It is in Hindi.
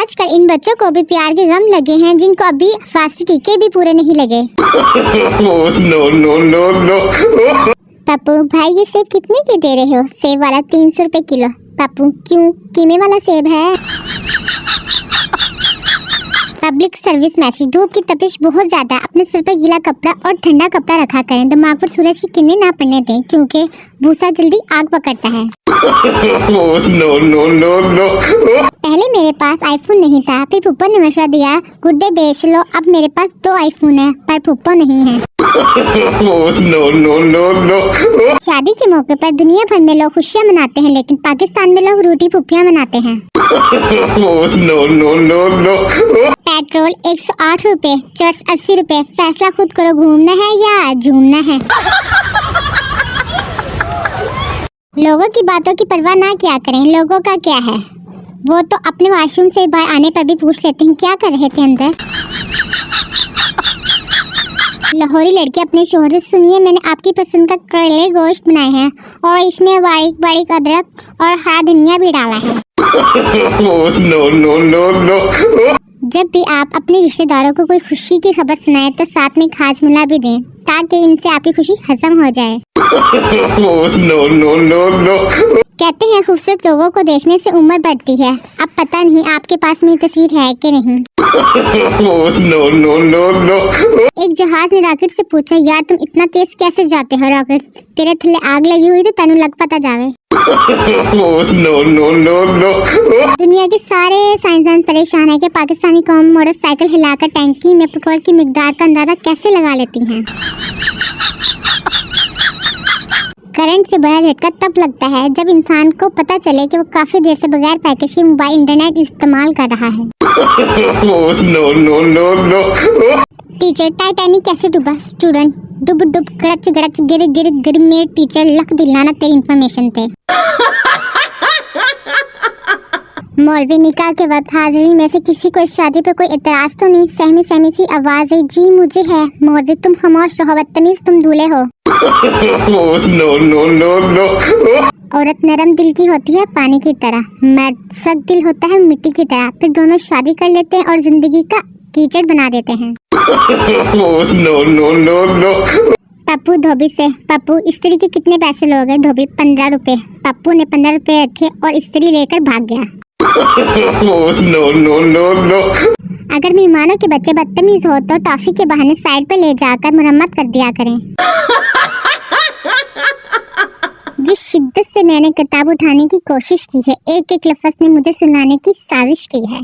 आजकल इन बच्चों को भी प्यार के गम लगे हैं जिनको अभी फांसी टीके भी पूरे नहीं लगे। No no no no. Pappu भाई ये सेब कितने के दे रहे हो? सेब वाला 300 रुपए किलो। पप्पू क्यों, कीमे वाला सेब है। पब्लिक सर्विस मैसेज, धूप की तपिश बहुत ज्यादा, अपने सिर पर गीला कपड़ा और ठंडा कपड़ा रखा करें। दिमाग पर सूरज की किरणें ना पड़ने दें क्योंकि भूसा जल्दी आग पकड़ता है। No no no no. पहले मेरे पास आईफोन नहीं था, फिर फूफा ने मशवरा दिया गुड्डे बेच लो। अब मेरे पास 2 आईफोन है पर फूफा नहीं है। No no no no. शादी के मौके पर दुनिया भर में लोग खुशियाँ मनाते हैं लेकिन पाकिस्तान में लोग रोटी फुफियाँ मनाते हैं। No no no no. Petrol 108 रुपए, चर्च 80 रुपए। फैसला खुद करो, घूमना है या झूमना है। लोगों की बातों की परवाह ना किया करें, लोगों का क्या है। वो तो अपने वॉशरूम से बाहर आने पर भी पूछ लेते हैं क्या कर रहे थे अंदर। लाहौरी लड़की अपने शोहर से, सुनिए मैंने आपकी पसंद का करेले गोश्त बनाए हैं और इसमें बारीक बारीक अदरक और हरा धनिया भी डाला है। No no no no. जब भी आप अपने रिश्तेदारों को कोई खुशी की खबर सुनाएं तो साथ में खाजमुला भी दें ताकि इनसे आपकी खुशी हजम हो जाए। No no no no. कहते हैं खूबसूरत लोगों को देखने से उम्र बढ़ती है। अब पता नहीं आपके पास मेरी तस्वीर है कि नहीं। No no no no. एक जहाज ने रॉकेट से पूछा, यार तुम इतना तेज कैसे जाते हो रॉकेट? तेरे थल्ले आग लगी हुई तो तनु लग पता जावे। No no no no. दुनिया के सारे साइंसदान परेशान है कि पाकिस्तानी कौम मोटरसाइकिल हिलाकर टैंकी में पेट्रोल की मिकदार का अंदाजा कैसे लगा लेती हैं। करंट से बड़ा झटका तब लगता है जब इंसान को पता चले कि वो काफी देर से बगैर पैकेज के मोबाइल इंटरनेट इस्तेमाल कर रहा है। No no no no. Teacher, Titanic कैसे डूबा? स्टूडेंट, डुब डुब गड़च गड़च गिर गिर गिर में। टीचर, लख दिलाना तेरी इंफॉर्मेशन थे। मौलवी, निकाह के वक्त हाजिरी में से किसी को इस शादी पे कोई एतराज तो नहीं? सहमी सहमी सी आवाज आई, जी मुझे है। मौलवी, तुम खामोश रहो, बदतमीज तुम दूल्हे हो। No no no no. औरत नरम दिल की होती है पानी की तरह, मर्द सख्त दिल होता है मिट्टी की तरह। फिर दोनों शादी कर लेते हैं और जिंदगी का कीचड़ बना देते हैं। No no no no. Pappu धोबी से, पप्पू इस्त्री के कितने पैसे लोगे? धोबी, 15 रुपए। पप्पू ने 15 रुपए रखे और इस्त्री लेकर भाग गया। No no no no. अगर मेहमानों के बच्चे बदतमीज हो तो टॉफी के बहाने साइड पर ले जाकर मुरम्मत कर दिया करें। जिस शिद्दत से मैंने किताब उठाने की कोशिश की है, एक एक लफ्ज ने मुझे सुनाने की साजिश की है।